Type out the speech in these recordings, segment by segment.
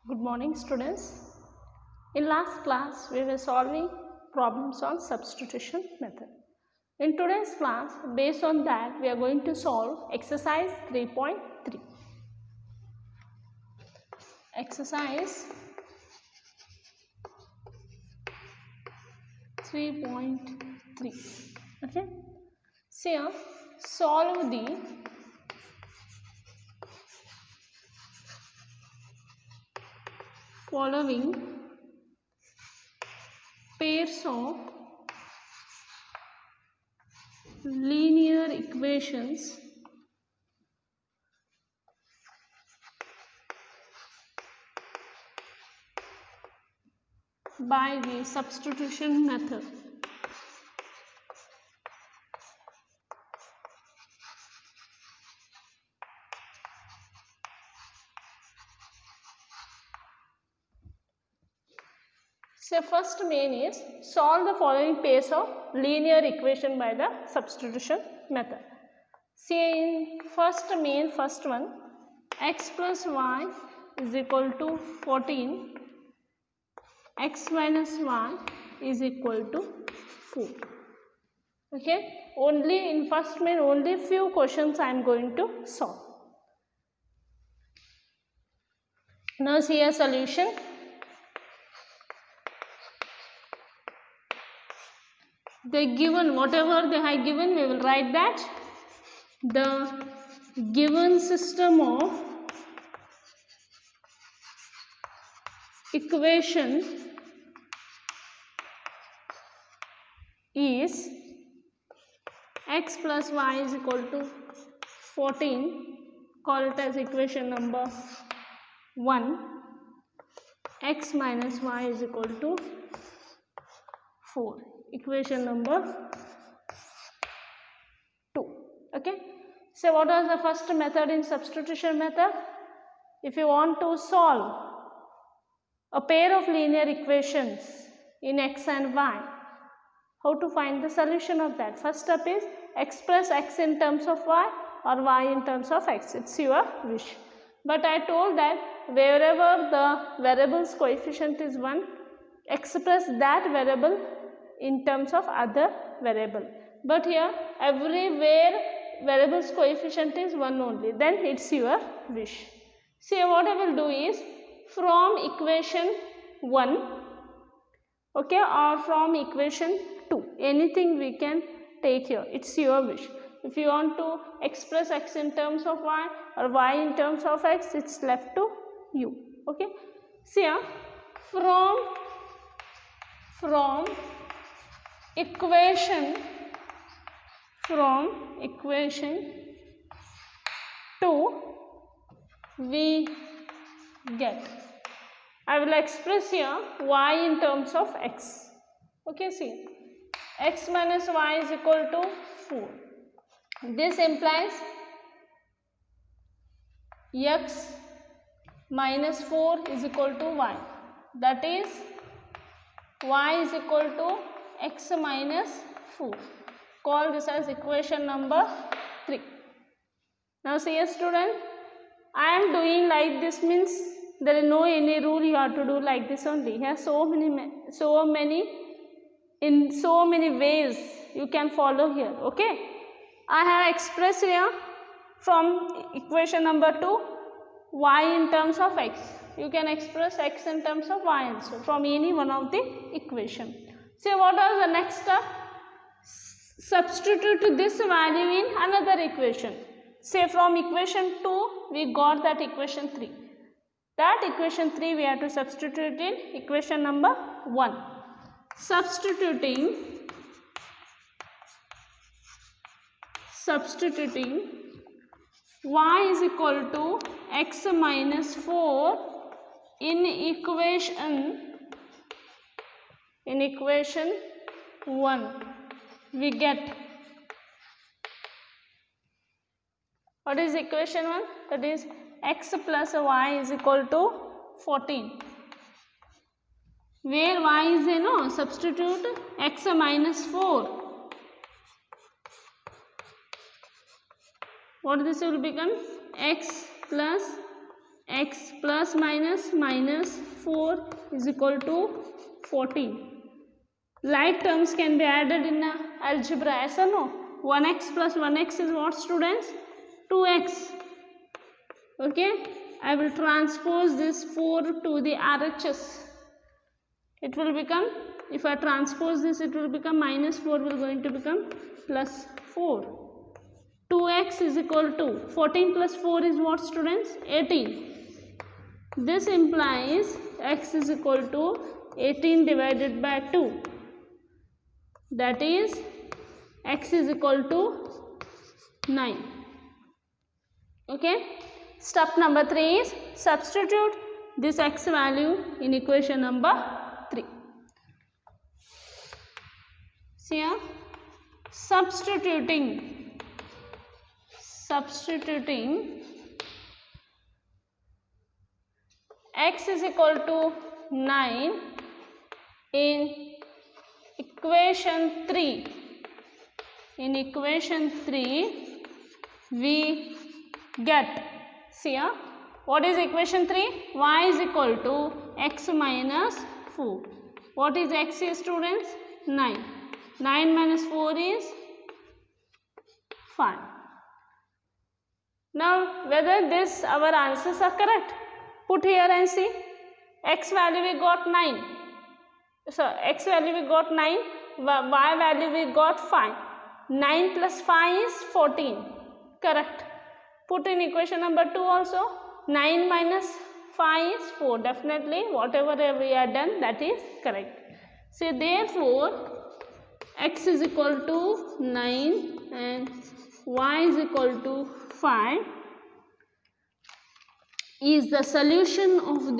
Good morning, students. In last class, we were solving problems on substitution method. In today's class, based on that, we are going to solve exercise 3.3. Exercise 3.3. Okay. So here, solve the following pairs of linear equations by the substitution method. So first main is solve the following pairs of linear equation by the substitution method. See in first one, x plus y is equal to 14, x minus y is equal to 4. Okay, only in first main only few questions I am going to solve. Now see a solution. They given whatever they have given, we will write that the given system of equation is x plus y is equal to 14, call it as equation number 1, x minus y is equal to 4, equation number 2. Okay, so what was the first method in substitution method? If you want to solve a pair of linear equations in x and y, how to find the solution of that? First step is express x in terms of y or y in terms of x. It's your wish. But I told that wherever the variable's coefficient is 1, express that variable in terms of other variable. But here everywhere variable's coefficient is 1 only, then it's your wish. See, what I will do is from equation 1, okay, or from equation 2, anything we can take here, it's your wish. If you want to express x in terms of y or y in terms of x, it's left to you. Okay, see here, from equation 2 we get, I will express here y in terms of x. Okay, see, x minus y is equal to 4. This implies x minus 4 is equal to y. That is y is equal to x minus 4. Call this as equation number 3. Now see a student, I am doing like this means there is no any rule you have to do like this only. Here so many in so many ways you can follow here. Okay, I have expressed here from equation number 2 y in terms of x. You can express x in terms of y also from any one of the equation. So what was the next step? Substitute this value in another equation. Say from equation 2 we got that equation 3. That equation 3 we have to substitute in equation number 1. Substituting y is equal to x minus 4 in equation 1, we get, what is equation 1? That is x plus y is equal to 14. Where y is a substitute x minus 4. What this will become? X plus x plus minus 4 is equal to 14. Like terms can be added in algebra, yes or no? 1x plus 1x is what, students? 2x. Okay, I will transpose this 4 to the RHS. It will become, if I transpose this, it will become minus 4 will going to become plus 4. 2x is equal to 14 plus 4 is what, students? 18. This implies x is equal to 18 divided by 2. That is x is equal to 9. Okay. Step number 3 is substitute this x value in equation number 3. See here, substituting x is equal to 9 in equation 3. In equation 3 we get, see here, what is equation 3? Y is equal to x minus 4. What is x here, students? 9. 9 minus 4 is 5. Now whether this our answers are correct, put here and see. X value we got 9. So x value we got 9, y value we got 5. 9 plus 5 is 14. Correct. Put in equation number 2 also. 9 minus 5 is 4. Definitely whatever we have done, that is correct. So therefore x is equal to 9 and y is equal to 5 is the solution of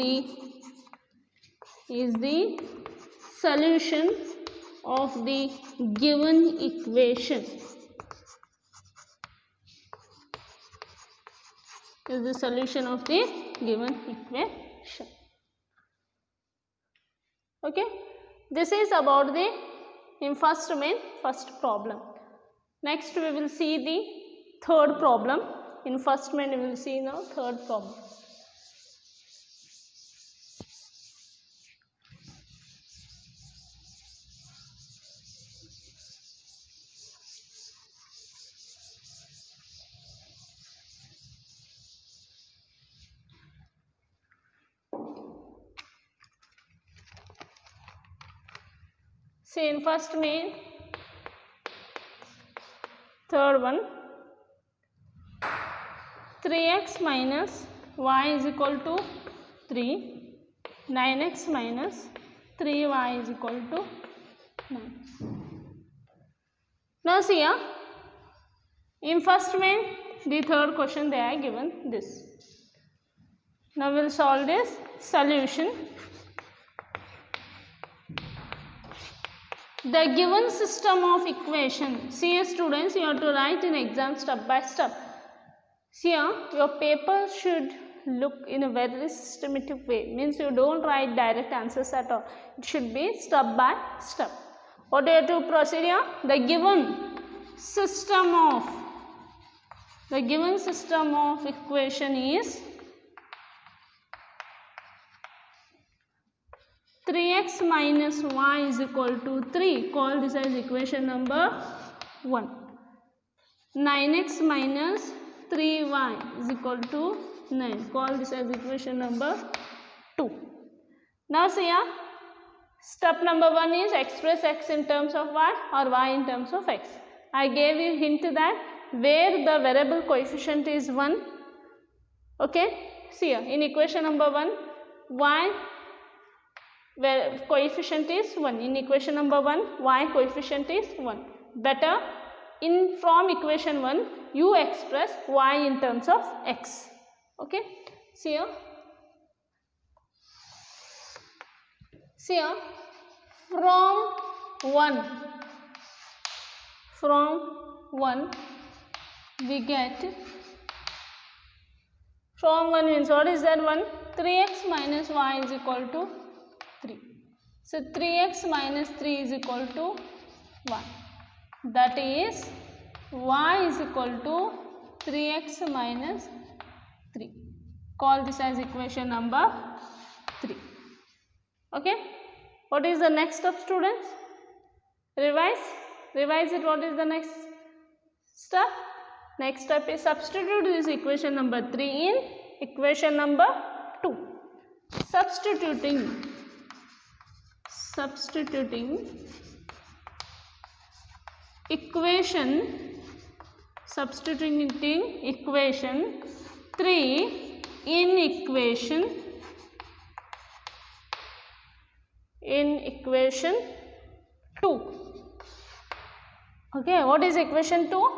the given equation. Is the solution of the given equation. Okay, this is about the first problem. Next we will see the third problem. In first main we will see now third problem. See in first main, third one, 3x minus y is equal to 3, 9x minus 3y is equal to 9. Now see here, in first main, the third question they are given this. Now we will solve this solution. The given system of equation, see here students, you have to write in exam step by step. See here, your paper should look in a very systematic way, means you don't write direct answers at all. It should be step by step. What do you have to proceed here? The given system of equation is 3x minus y is equal to 3, call this as equation number 1. 9x minus 3y is equal to 9, call this as equation number 2. Now see here, step number 1 is express x in terms of y or y in terms of x. I gave you hint that where the variable coefficient is 1, okay, see here, in equation number 1, y where coefficient is 1. In equation number 1, y coefficient is 1. Better from equation 1, you express y in terms of x. Okay. See here. From 1 we get, from 1 means what is that 1? 3x minus y is equal to 3. So 3x minus 3 is equal to 1. That is y is equal to 3x minus 3. Call this as equation number 3. Okay. What is the next step, students? Revise it. What is the next step? Next step is substitute this equation number 3 in equation number 2. Substituting equation 3 in equation 2. Okay, what is equation 2?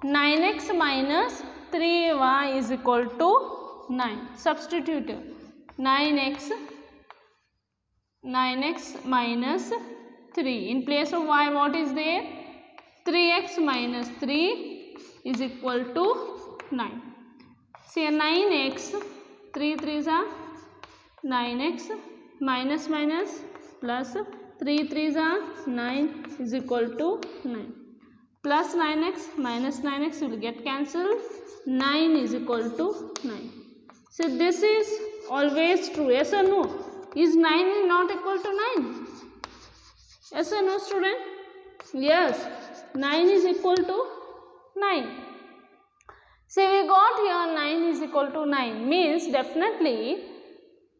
9x minus 3y is equal to 9. Substitute 9x minus 3. In place of y, what is there? 3x minus 3 is equal to 9. See, 9x, 3 3s are 9x, minus plus 3 3s are 9 is equal to 9. Plus 9x minus 9x will get cancelled. 9 is equal to 9. So this is always true. Yes or no? Is 9 not equal to 9? Yes or no, student? Yes. 9 is equal to 9. See, we got here 9 is equal to 9. Means definitely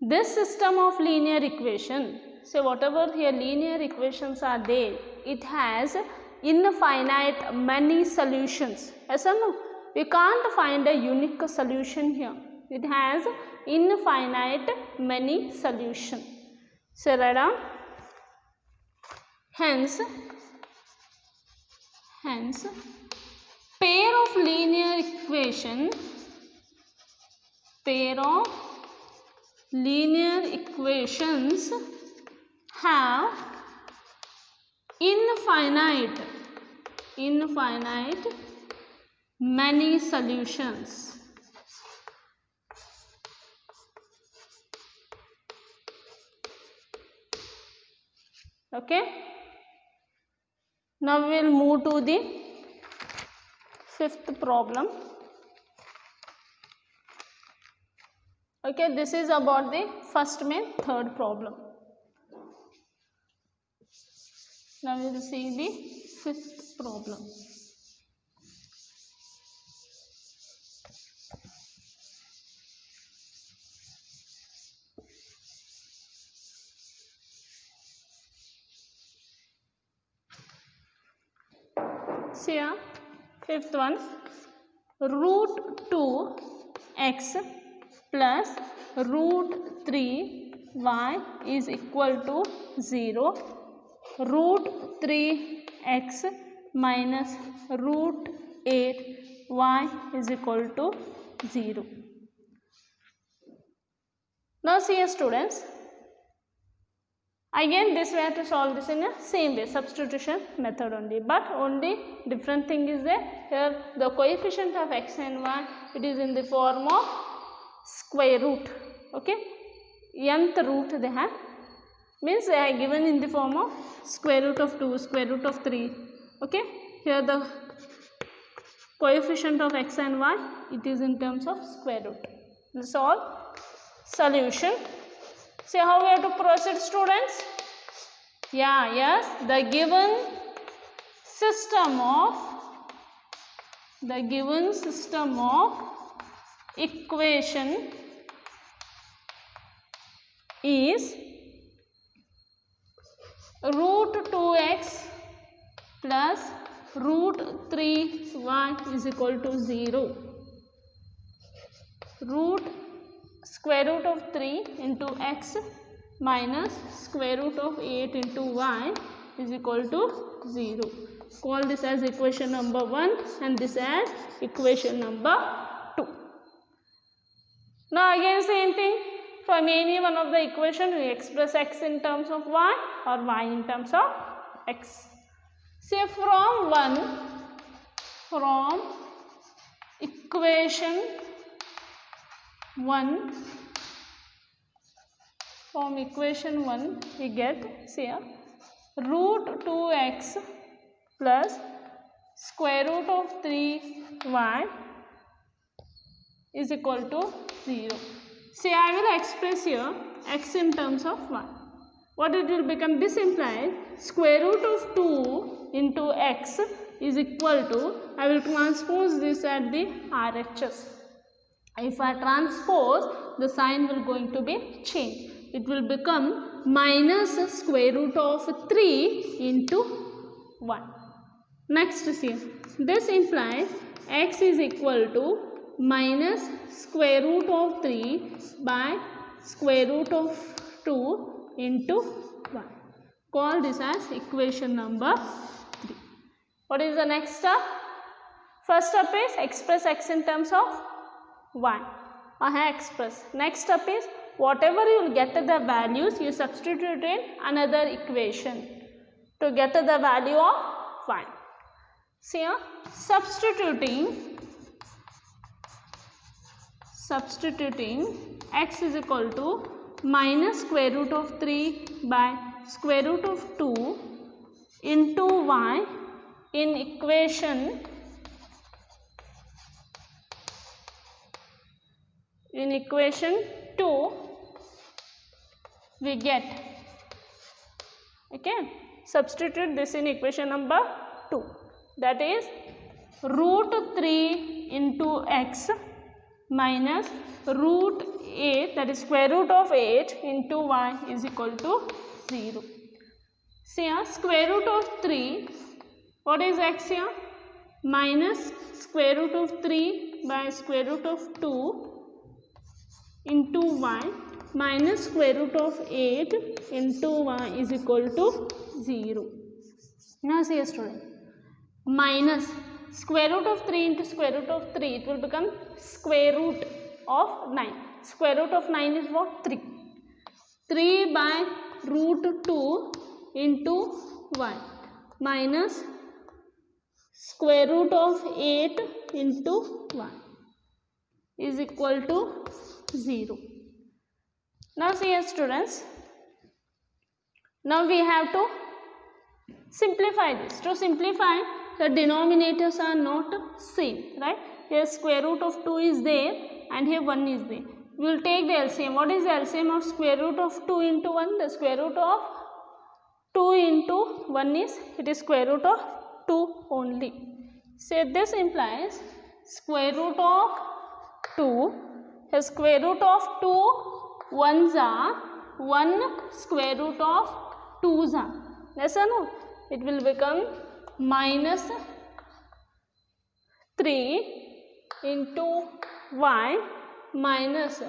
this system of linear equation. So whatever here linear equations are there, it has infinite many solutions. Yes or no? We can't find a unique solution here. It has infinite many solutions. So write down. Hence pair of linear equations have infinite many solutions. Okay. Now we will move to the 5th problem. Okay, this is about the first main 3rd problem. Now we will see the 5th problem. See here, 5th one, root 2x plus root 3y is equal to 0. Root 3x minus root 8y is equal to 0. Now see here, students. Again, this we have to solve this in a same way, substitution method only. But only different thing is there. Here the coefficient of x and y, it is in the form of square root. Okay, nth root they have. Means they are given in the form of square root of 2, square root of 3. Okay, here the coefficient of x and y, it is in terms of square root. This is all solution. See how we have to proceed, students? Yeah, yes, the given system of equation is root 2x plus root 3y is equal to 0. Root square root of 3 into x minus square root of 8 into y is equal to 0. Call this as equation number 1 and this as equation number 2. Now again same thing. From any one of the equation we express x in terms of y or y in terms of x. Say from equation 1 we get, see here, root 2x plus square root of 3y is equal to 0. Say I will express here x in terms of 1. What it will become? This implies square root of 2 into x is equal to, I will transpose this at the RHS. If I transpose, the sign will going to be changed. It will become minus square root of 3 into 1. Next see, this implies x is equal to minus square root of 3 by square root of 2 into 1. Call this as equation number 3. What is the next step? First step is express x in terms of 1. Express. Next step is whatever you will get the values, you substitute in another equation to get the value of 1. See here, substituting x is equal to minus square root of 3 by square root of 2 into y in equation 2 we get, okay, substitute this in equation number 2, that is root 3 into x minus root 8, that is square root of 8 into y is equal to 0. See here, square root of 3, what is x here? Minus square root of 3 by square root of 2 into y minus square root of 8 into y is equal to 0. Now see student, minus square root of 3 into square root of 3, it will become square root of 9. Square root of 9 is what? 3. 3 by root 2 into y minus square root of 8 into y is equal to 0. Now see here students, now we have to simplify this. To simplify, the denominators are not same, right? Here square root of 2 is there and here 1 is there. We will take the LCM. What is the LCM of square root of 2 into 1? The square root of 2 into 1 is, it is square root of 2 only. So this implies square root of 2, the square root of 2 ones are 1 square root of 2's are. Yes or no? It will become minus 3 into y minus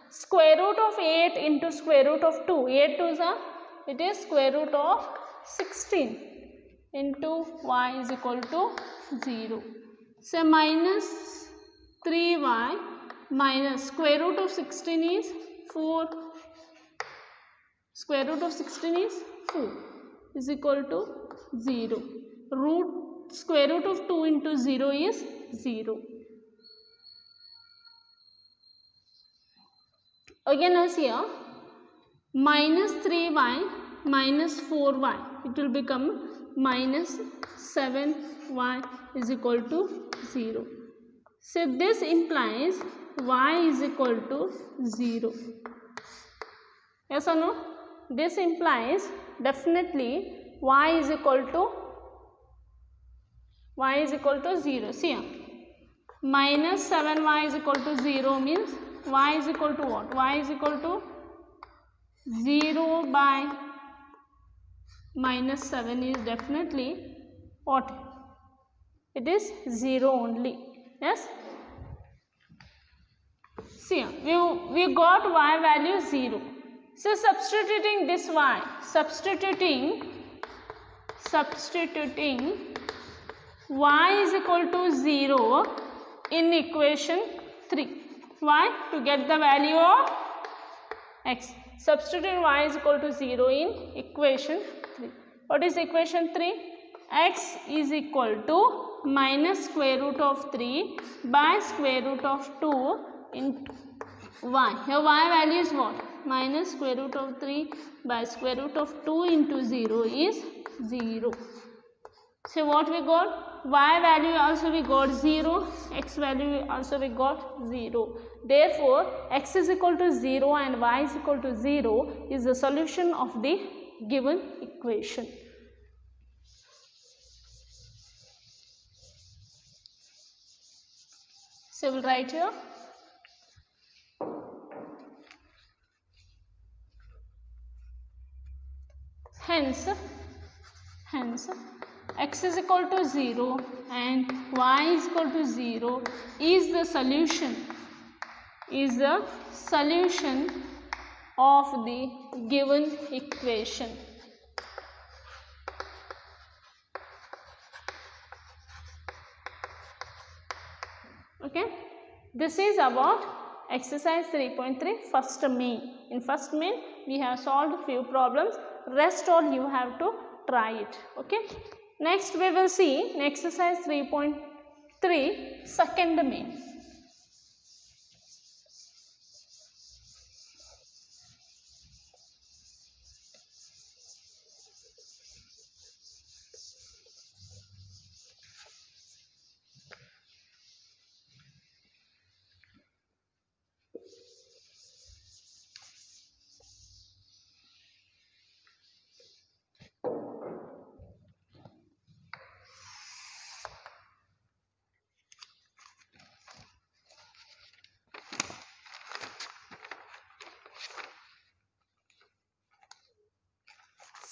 square root of 8 into square root of 2. 8 2's are, it is square root of 16 into y is equal to 0. So minus 3y minus square root of 16 is 4, square root of 16 is 4 is equal to 0. Square root of 2 into 0 is 0. Again as here, minus 3y minus 4y, it will become minus 7y is equal to 0. So this implies y is equal to 0. Yes or no? This implies definitely y is equal to 0. See here, minus 7y is equal to 0 means y is equal to what? Y is equal to 0 by minus 7 is definitely what? It is 0 only. Yes? See, we got y value 0. So substituting this y, substituting y is equal to 0 in equation 3. Why? To get the value of x. Substitute y is equal to 0 in equation 3. What is equation 3? X is equal to minus square root of 3 by square root of 2 into y. Here y value is what? Minus square root of 3 by square root of 2 into 0 is 0. So what we got? y value also we got 0, x value also we got 0. Therefore, x is equal to 0 and y is equal to 0 is the solution of the given equation. So, we will write here. Hence x is equal to 0 and y is equal to 0 is the solution of the given equation. Okay, this is about exercise 3.3 first main. In first main we have solved few problems, rest all you have to try it. Okay, next we will see in exercise 3.3 second main.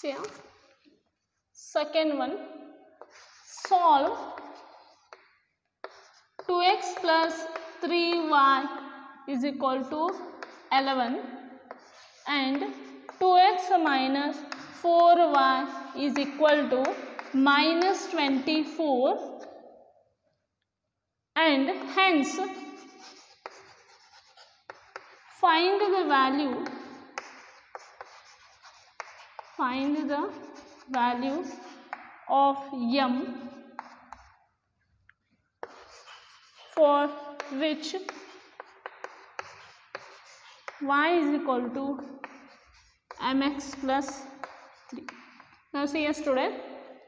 See, second one, solve 2x plus 3y is equal to 11 and 2x minus 4y is equal to minus 24, and hence find the value of m for which y is equal to mx plus 3. Now see here student,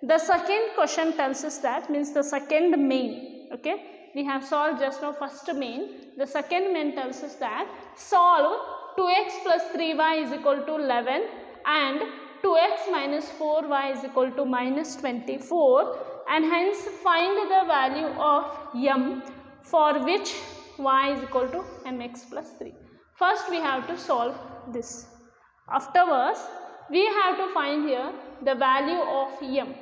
the second question tells us that, means the second main. Okay, we have solved just now first main. The second main tells us that solve 2x plus 3y is equal to 11 and 2x minus 4y is equal to minus 24, and hence find the value of m for which y is equal to mx plus 3. First we have to solve this. Afterwards we have to find here the value of m.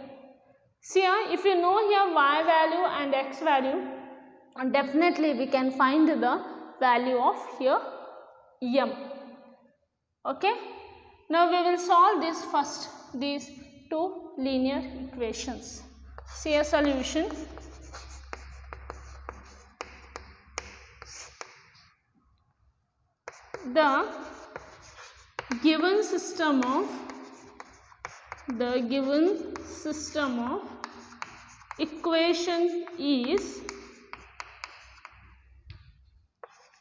See here, if you know here y value and x value, definitely we can find the value of here m. Okay. Now we will solve this first, these two linear equations. See a solution. The given system of equation is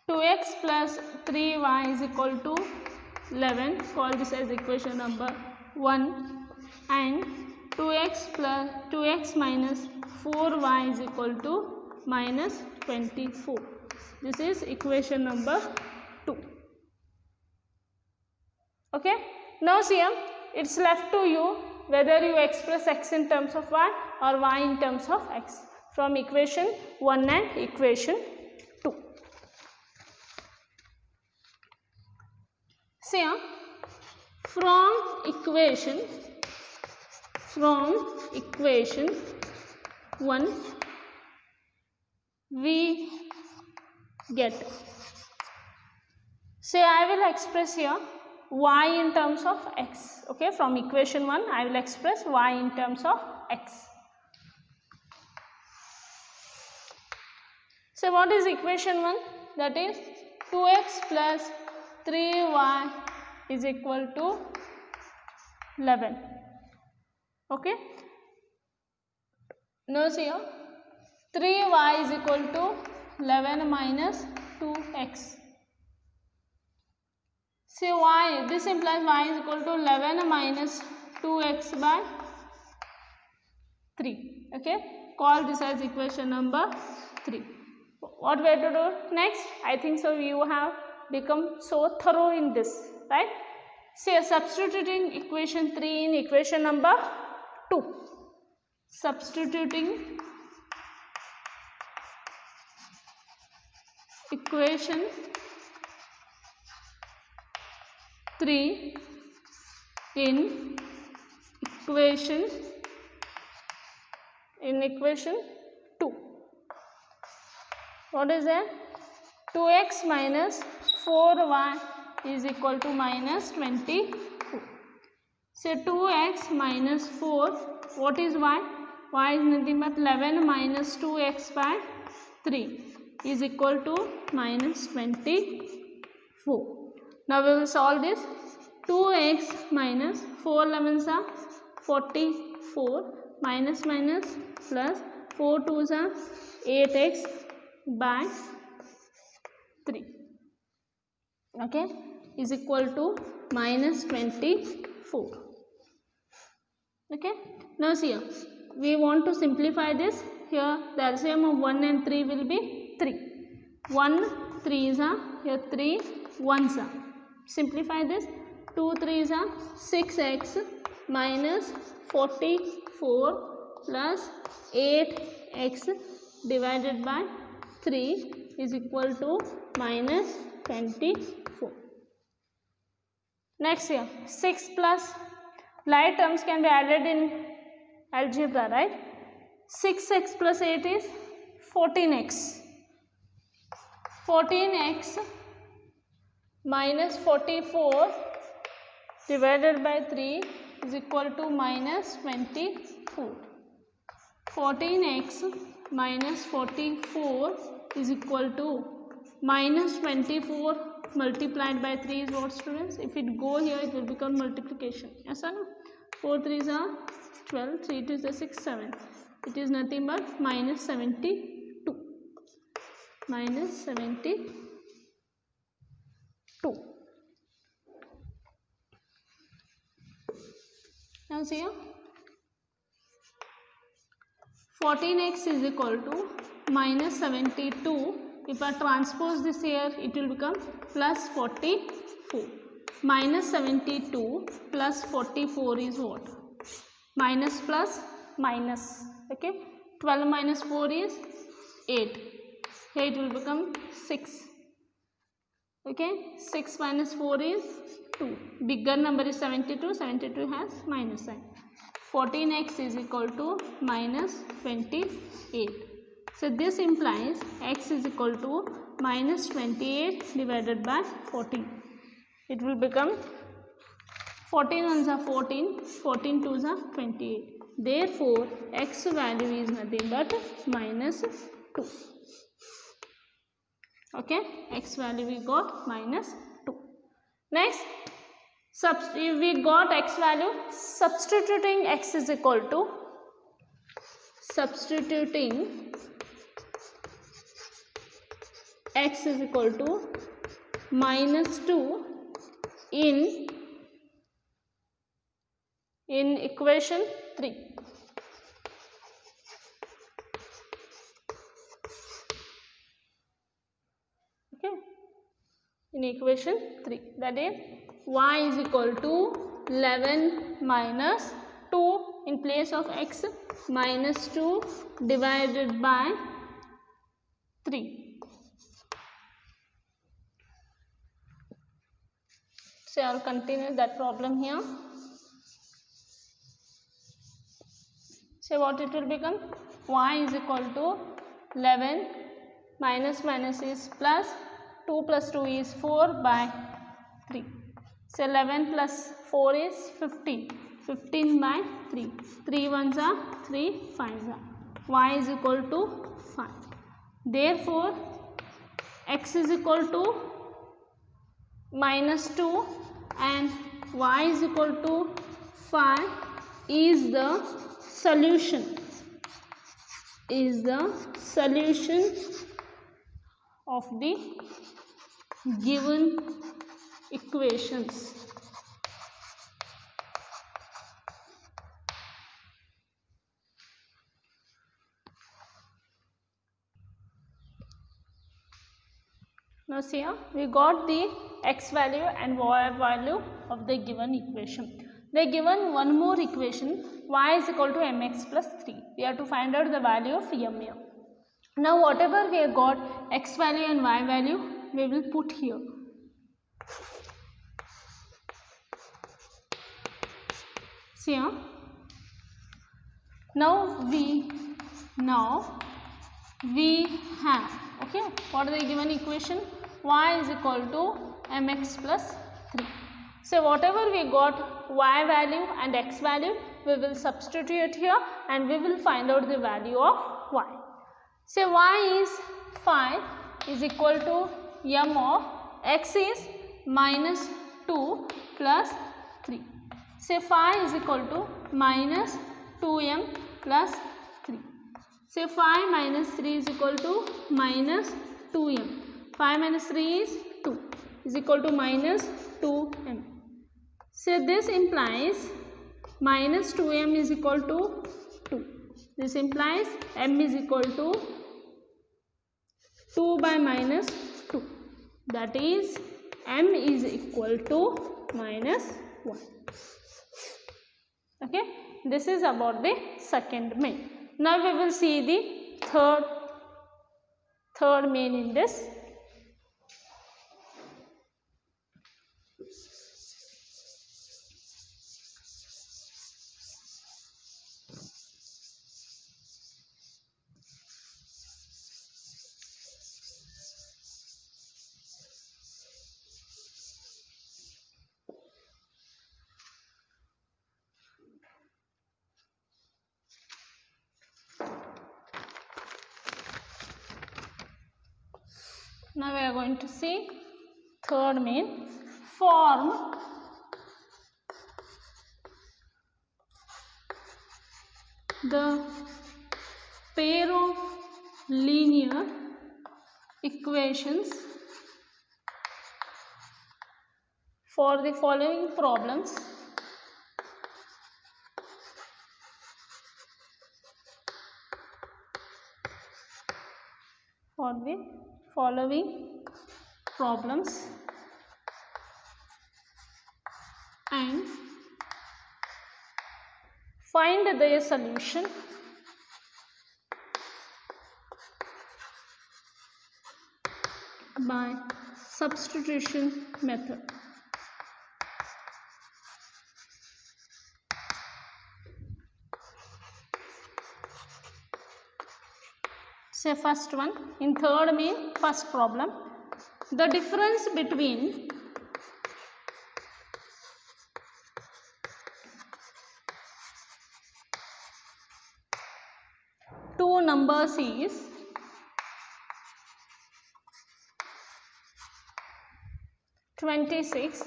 2x plus 3y is equal to 11, call this as equation number 1, and 2x minus 4y is equal to minus 24. This is equation number 2. Okay. Now see here, it's left to you whether you express x in terms of y or y in terms of x from equation 1 and equation 2. See here, from equation 1 we get, say I will express here y in terms of x. Okay, from equation 1 I will express y in terms of x. So what is equation 1? That is 2x plus 3y is equal to 11. Okay. Now see here, 3y is equal to 11 minus 2x. See y, this implies y is equal to 11 minus 2x by 3. Okay. call this as equation number 3. What we have to do next? I think so you have become so thorough in this, right? See, substituting equation 3 in equation number 2. Substituting equation 3 in equation 2. What is that? 2x minus 4y is equal to minus 24. Say 2x minus 4, what is y? Y is nothing but 11 minus 2x by 3 is equal to minus 24. Now we will solve this. 2x minus 4 11s are 44, minus minus plus 4 2s are 8x by 3, okay, is equal to minus 24. Okay, now see here, we want to simplify this. Here the LCM of 1 and 3 will be 3. 1 3s are, here 3 1s are. Simplify this. 2 3s are 6x minus 44 plus 8x divided by 3 is equal to minus 24. Next here, 6 plus like terms can be added in algebra, right? 6x plus 8 is 14x. 14x minus 44 divided by 3 is equal to minus 24. 14x minus 44 is equal to minus 24 multiplied by 3 is what, students? If it go here, it will become multiplication. Yes or no? 4 3s are 12, 3 2s are 6, 7. It is nothing but minus 72. Minus 72. Now see here. 14x is equal to minus 72. If I transpose this here, it will become plus 44. Minus 72 plus 44 is what? Minus plus minus. Okay. 12 minus 4 is 8. Here it will become 6. Okay. 6 minus 4 is 2. Bigger number is 72. 72 has minus sign. 14x is equal to minus 28. So this implies x is equal to minus 28 divided by 14. It will become 14 ones are 14, 14 twos are 28. Therefore, x value is nothing but minus 2. Okay, x value we got minus 2. Next, we got x value, substituting x is equal to, substituting x is equal to minus 2 in equation 3. Okay, in equation 3, that is y is equal to 11 minus 2 in place of x minus 2 divided by 3. So I will continue that problem here. So what it will become? Y is equal to 11 minus minus is plus, 2 plus 2 is 4 by 3. So 11 plus 4 is 15. 15 by 3. 3 ones are 3 5s are. Y is equal to 5. Therefore, x is equal to minus 2 and y is equal to 5 is the solution. Is the solution of the given equations. Now see here, we got the x value and y value of the given equation. They are given one more equation, y is equal to mx plus 3. We have to find out the value of m here. Now whatever we have got, x value and y value, we will put here. See here. Now we have, okay, what is the given equation? Y is equal to mx plus 3. So whatever we got, y value and x value, we will substitute here and we will find out the value of y. So y is 5 is equal to m of x is minus 2 plus 3. Say 5 is equal to minus 2m plus 3. Say 5 minus 3 is equal to minus 2m. 5 minus 3 is 2 is equal to minus 2m. So this implies minus 2m is equal to 2. This implies m is equal to 2 by minus 2. That is m is equal to minus 1. Okay, this is about the second main. Now we will see the third main in this. Now we are going to see third main, form the pair of linear equations for the following problems. For the following problems and find their solution by substitution method. Say first one, in third main, first problem, the difference between two numbers is 26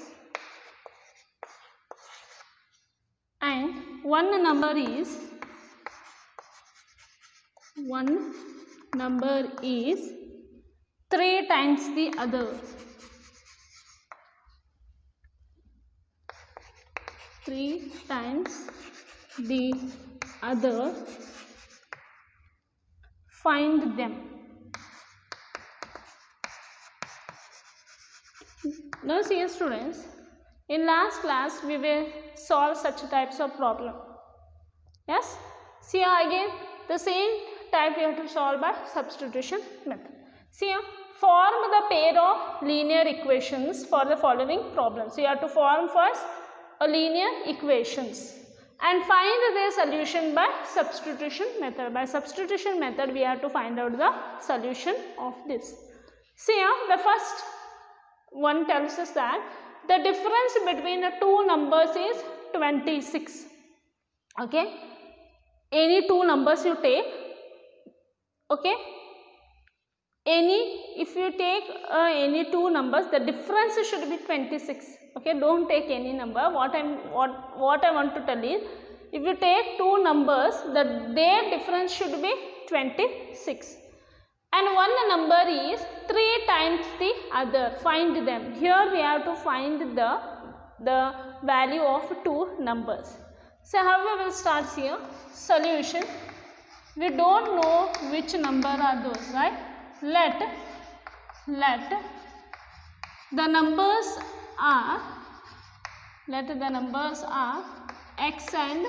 and one number is 3 times the other. 3 times the other. Find them. Now see students, in last class we will solve such types of problem. Yes? See again the same type we have to solve by substitution method. See form the pair of linear equations for the following problems. So you have to form first a linear equations and find their solution by substitution method. By substitution method we have to find out the solution of this. See the first one tells us that the difference between the two numbers is 26. Okay, any two numbers you take, okay, if you take any two numbers, the difference should be 26. Okay, don't take any number. What I want to tell is, if you take two numbers, their difference should be 26. And one number is 3 times the other. Find them. Here we have to find the value of two numbers. So how we will start here? Solution. We don't know which number are those, right? Let the numbers are, let the numbers are x and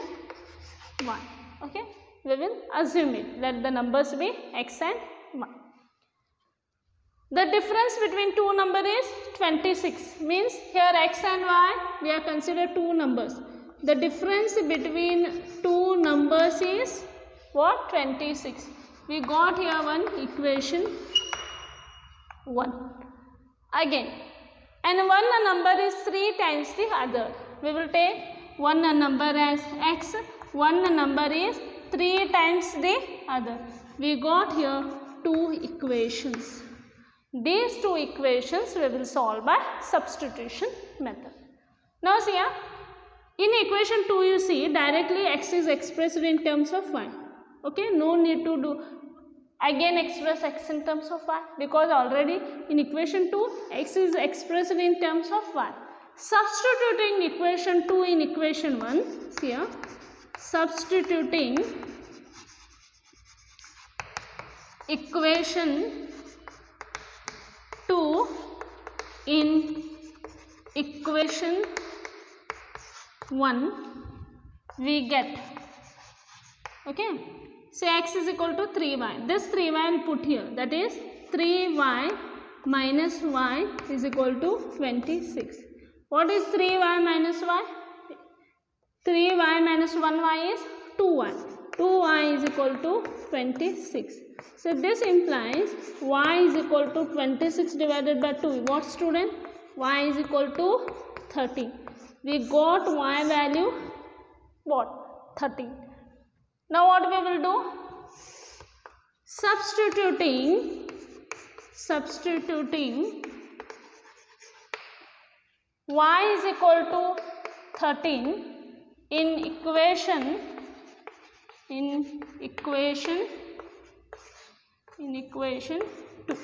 y. Okay, we will assume it. Let the numbers be x and y. The difference between two numbers is 26. Means here x and y we are considered two numbers. The difference between two numbers is what? 26. We got here one equation 1. Again, and one number is 3 times the other. We will take one number as x, one number is 3 times the other. We got here two equations. These two equations we will solve by substitution method. Now see here, in equation 2 you see directly x is expressed in terms of y. Okay, no need to do again express x in terms of y, because already in equation 2 x is expressed in terms of y. Substituting equation 2 in equation 1, see here, substituting equation 2 in equation 1, we get, okay, say x is equal to 3y. This 3y I will put here, that is 3y minus y is equal to 26. What is 3y minus y? 3y minus 1y is 2y. 2y is equal to 26. So this implies y is equal to 26 divided by 2. What, student? Y is equal to 30. We got y value what? 30. Now what we will do? Substituting y is equal to 13 in equation 2.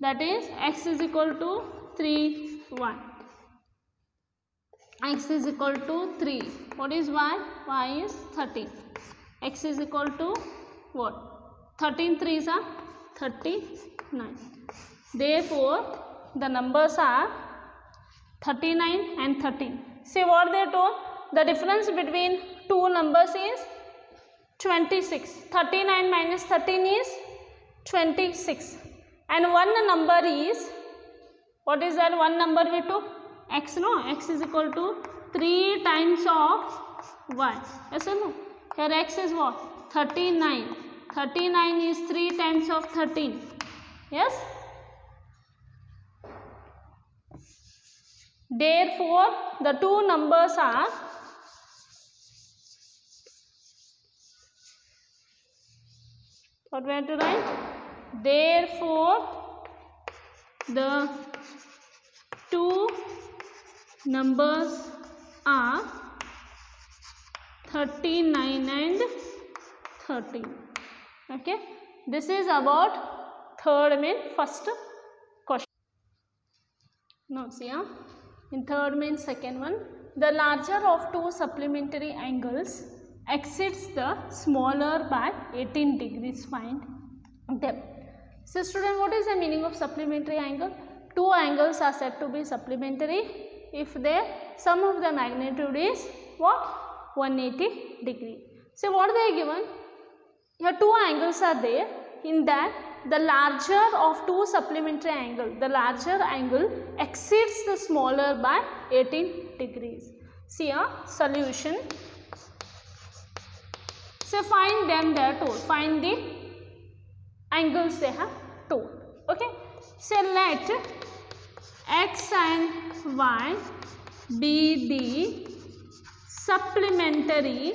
That is x is equal to 3y. X is equal to 3. What is y? Y is 13. X is equal to what? 13 3s are 39. Therefore, the numbers are 39 and 13. See what they told? The difference between two numbers is 26. 39 minus 13 is 26. And one number is, what is that one number we took? X, no? X is equal to 3 times of y. Yes or no? Here x is what? 39. 39 is 3 times of 13. Yes? Therefore, the two numbers are what we have to write? Therefore, the two numbers are 39 and 13. Okay, this is about third main first question. Now see here, in third main second one, the larger of two supplementary angles exceeds the smaller by 18 degrees, find them. So student, what is the meaning of supplementary angle? Two angles are said to be supplementary if their sum of the magnitude is what? 180 degree. So what they are given? Here two angles are there. In that the larger of two supplementary angles, the larger angle exceeds the smaller by 18 degrees. See a solution. So find them, they are told. Find the angles they have told. Okay. So let x and y be the supplementary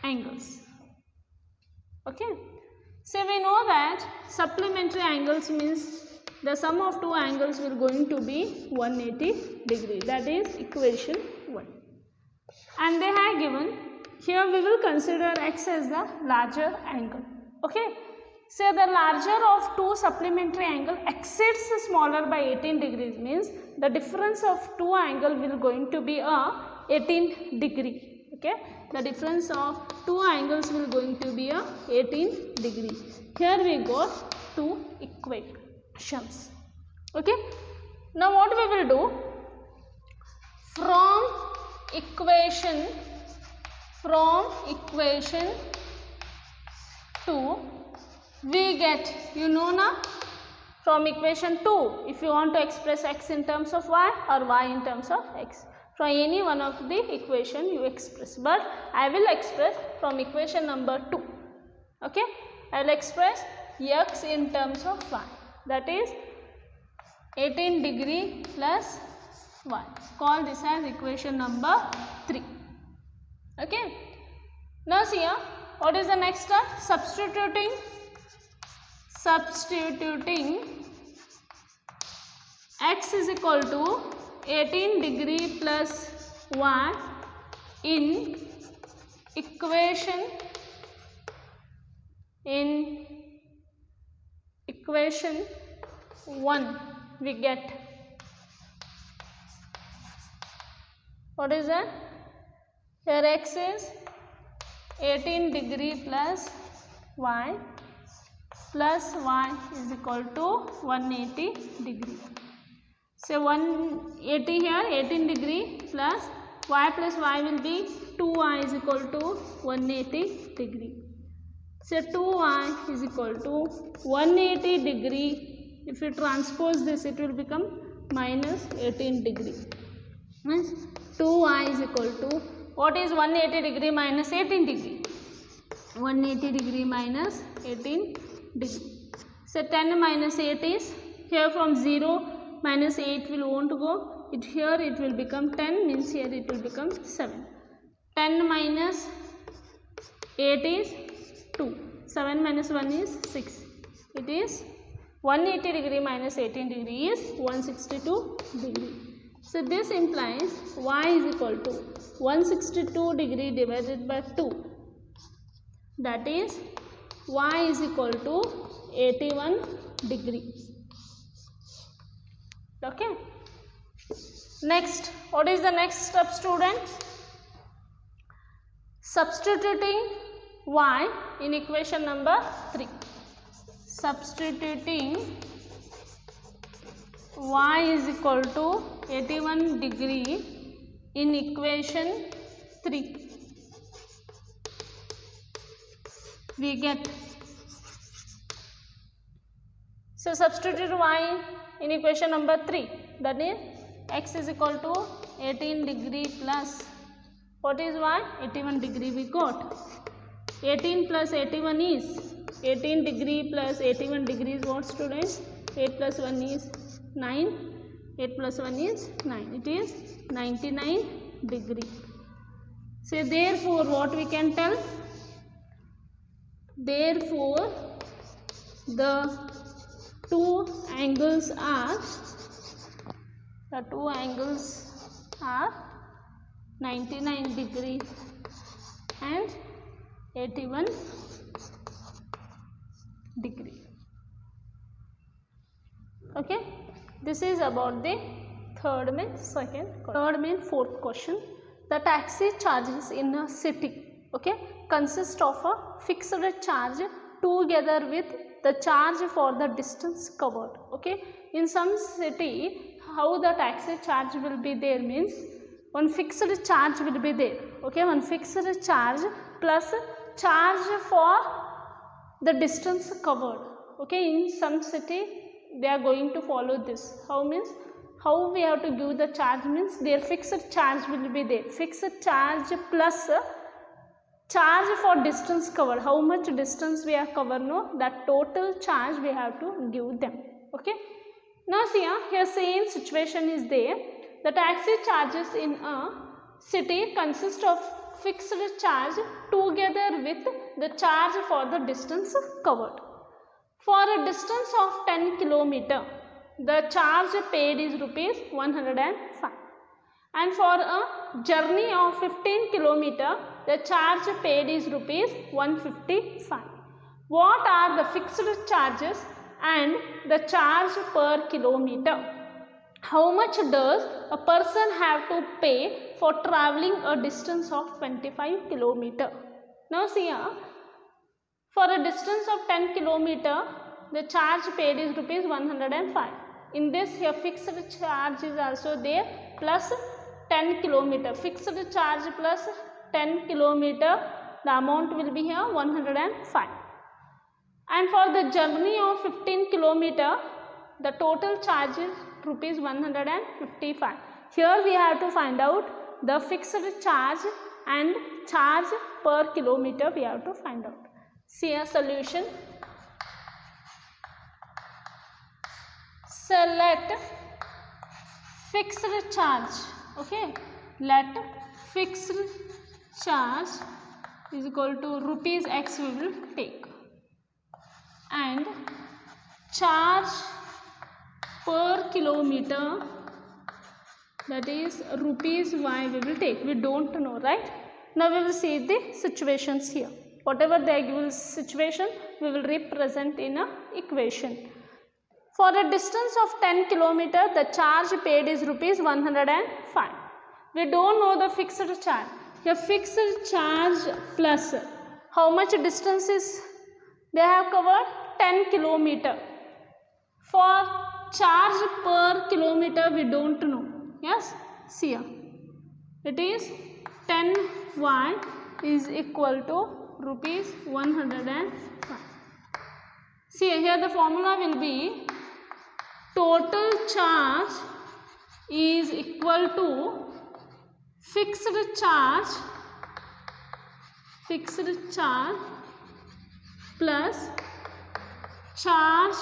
angles. Okay. So we know that supplementary angles means the sum of two angles will going to be 180 degree. That is equation 1. And they have given, here we will consider x as the larger angle. Okay. So the larger of two supplementary angle exceeds the smaller by 18 degrees means the difference of two angle will going to be a 18 degree. Okay, the difference of two angles will going to be a 18 degree. Here we got two equations. Okay, now what we will do, from equation 2 we get, you know now, from equation 2 if you want to express x in terms of y or y in terms of x, from any one of the equation you express, but I will express from equation number 2. Okay, I will express x in terms of y, that is 18 degree plus y. Call this as equation number 3. Okay, now see here, what is the next step? Substituting x is equal to 18 degree plus y in equation 1, we get, what is that? Here x is 18 degree plus y is equal to 180 degree. So 180 here, 18 degree plus y will be 2y is equal to 180 degree. So 2y is equal to 180 degree. If you transpose this, it will become minus 18 degree. Means 2y is equal to, what is 180 degree minus 18 degree? 180 degree minus 18 degree. So 10 minus 8 is, here from 0 minus 8 will won't go, it here it will become 10, means here it will become 7. 10 minus 8 is 2, 7 minus 1 is 6, it is 180 degree minus 18 degree is 162 degree. So this implies y is equal to 162 degree divided by 2, that is y is equal to 81 degree. Okay. Next, what is the next step, students? Substituting y in equation number 3. Substituting y is equal to 81 degree in equation 3. We get, so substitute y in equation number 3, that is x is equal to 18 degree plus, what is y? 81 degree we got. 18 plus 81 is, 18 degree plus 81 degree is what, students? 8 plus 1 is 9, 8 plus 1 is 9, it is 99 degree. So therefore what we can tell? Therefore the two angles are 99 degree and 81 degree. Okay, this is about the third main, second, third main, fourth question. The taxi charges in a city, okay, consist of a fixed charge together with the charge for the distance covered. Okay, in some city how the taxi charge will be there means one fixed charge will be there. Okay, one fixed charge plus charge for the distance covered. Okay, in some city they are going to follow this. How means, how we have to give the charge means their fixed charge will be there. Fixed charge plus charge for distance covered. How much distance we are covered, no, that total charge we have to give them. Okay, now see here same situation is there. The taxi charges in a city consist of fixed charge together with the charge for the distance covered. For a distance of 10 km, the charge paid is rupees 105, and for a journey of 15 km, the charge paid is rupees 155. What are the fixed charges and the charge per kilometer? how much does a person have to pay for traveling a distance of 25 kilometer? Now see here, for a distance of 10 kilometer, the charge paid is rupees 105. In this here fixed charge is also there plus 10 kilometer. Fixed charge plus 10 kilometer, the amount will be here 105. And for the journey of 15 kilometer, the total charge is rupees 155. Here we have to find out the fixed charge and charge per kilometer we have to find out. See a solution. Select fixed charge. Okay, let fixed charge is equal to rupees X we will take, and charge per kilometer, that is rupees Y we will take. We don't know, right? Now we will see the situations here. Whatever they give situation, we will represent in a equation. For a distance of 10 kilometer, the charge paid is rupees 105. We don't know the fixed charge. The fixed charge plus how much distance is they have covered? 10 kilometer. For charge per kilometer, we don't know. Yes, see here. It is 10Y is equal to rupees 105. See here, the formula will be total charge is equal to fixed charge plus charge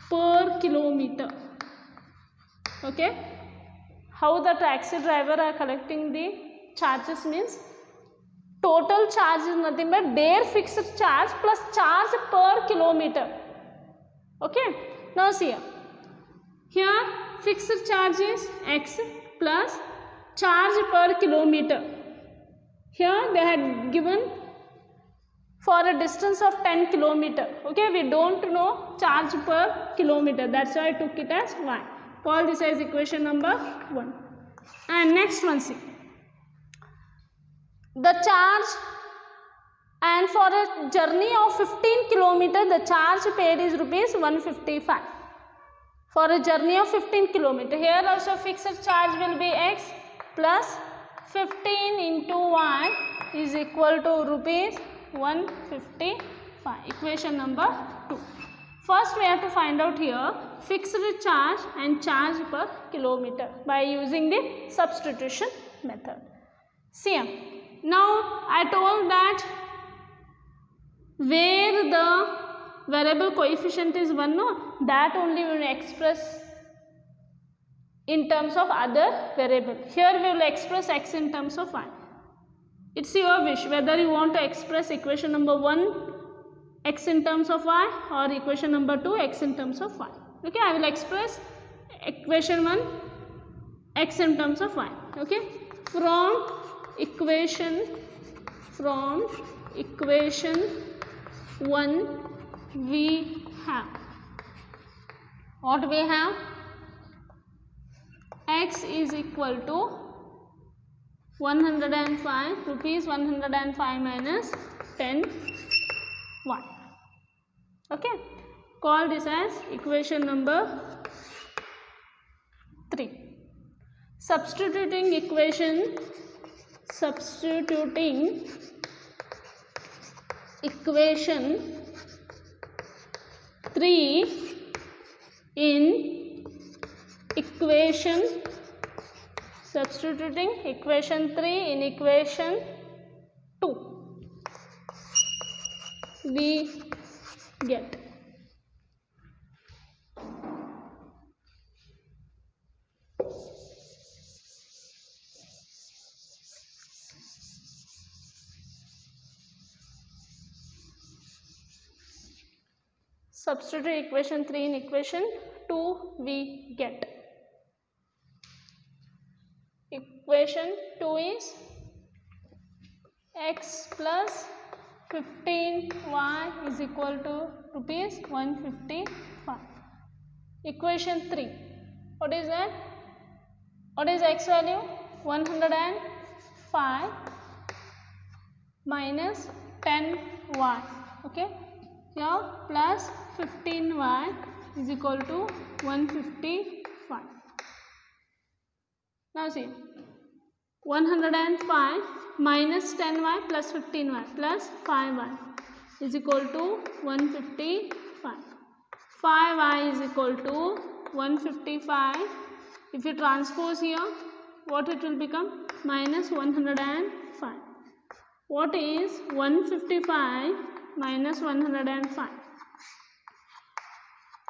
per kilometer. Okay, how the taxi driver are collecting the charges means total charge is nothing but their fixed charge plus charge per kilometer. Okay, now see here fixed charge is X plus charge per kilometer. Here they had given for a distance of 10 kilometer. Okay, we don't know charge per kilometer, that's why I took it as Y. Call this as equation number 1. And next one, see the charge, and for a journey of 15 kilometer, the charge paid is rupees 155. For a journey of 15 kilometer, here also fixed charge will be X plus 15 into Y is equal to rupees 155. Equation number 2. First we have to find out here fixed charge and charge per kilometer by using the substitution method. See, now I told that where the variable coefficient is 1, no, that only we will express in terms of other variable. Here we will express X in terms of Y. It's your wish whether you want to express equation number 1 X in terms of Y or equation number 2 X in terms of Y. Okay, I will express equation 1 X in terms of Y. Okay, from equation 1 we have what we have? X is equal to 105 rupees 105 minus 10 1. Okay, call this as equation number 3. Substituting equation 3 in equation, substituting equation 3 in equation 2, we get substitute equation 3 in equation 2, we get equation 2 is X plus 15Y is equal to rupees 155. Equation 3. What is that? What is x value? 105 minus 10y. Okay. Here plus 15y is equal to 155. Now see, 105 minus 10y plus 15y plus 5y is equal to 155. 5y is equal to 155. If you transpose here, what it will become? Minus 105. What is 155 minus 105?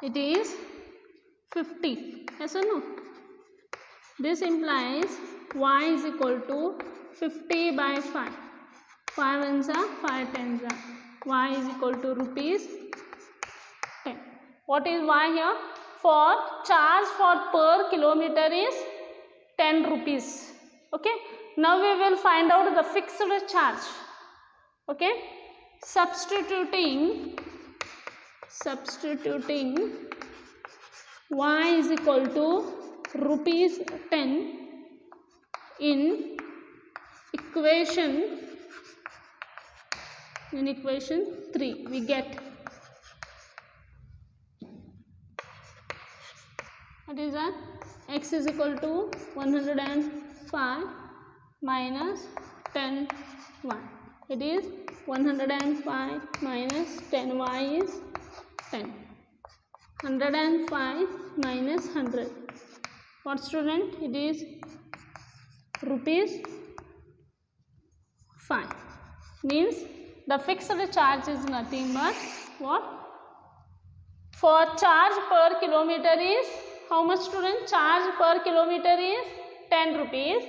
It is 50. Yes or no? This implies y is equal to 50 by 5. 5 ones are 5 tens are. Y is equal to rupees 10. What is y here? For charge for per kilometer is 10 rupees. Okay. Now we will find out the fixed charge. Okay. Substituting y is equal to rupees 10 in equation 3, we get, what is that? X is equal to 105 minus 10y. It is 105 minus 10y is 10. 105 minus 100. What, student? It is rupees 5. Means the fixed charge is nothing but what? For charge per kilometer is how much, student? Charge per kilometer is 10 rupees.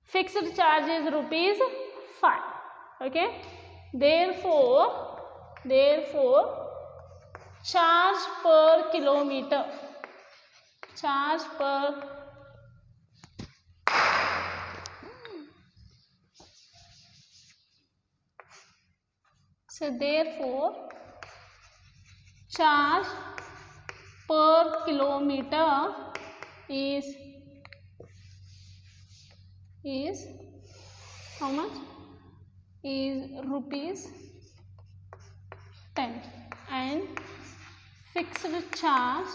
Fixed charge is rupees 5. Okay. Therefore charge per kilometer, charge per therefore charge per kilometer is how much? Is rupees 10 and fixed charge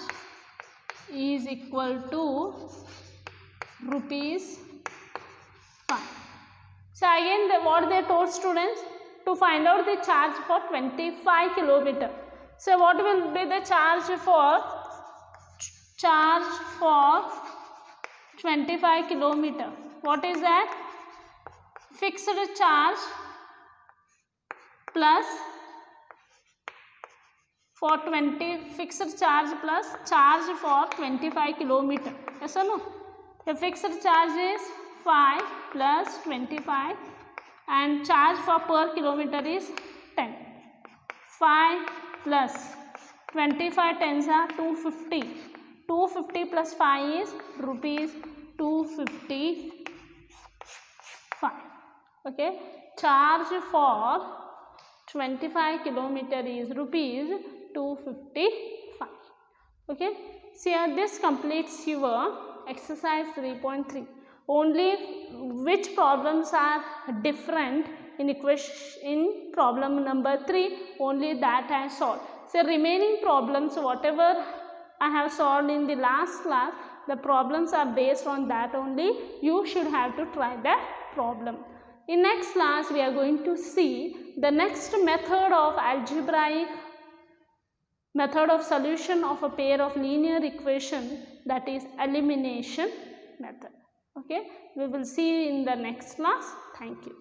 is equal to rupees 5. So again what they told students? To find out the charge for 25 kilometer. So what will be the charge for 25 kilometer? What is that? Fixed charge plus for 20 fixed charge plus charge for 25 kilometer. Yes or no? The fixed charge is 5 plus 25 and charge for per kilometer is 10. 5 plus 25 tens are 250. 250 plus 5 is rupees 255. Okay. Charge for 25 kilometer is rupees 255. Okay. So here this completes your exercise 3.3. Only which problems are different in problem number 3, only that I solved. So remaining problems, whatever I have solved in the last class, the problems are based on that only. You should have to try the problem. In next class, we are going to see the next method of algebraic method of solution of a pair of linear equation, that is elimination method. Okay, we will see in the next class. Thank you.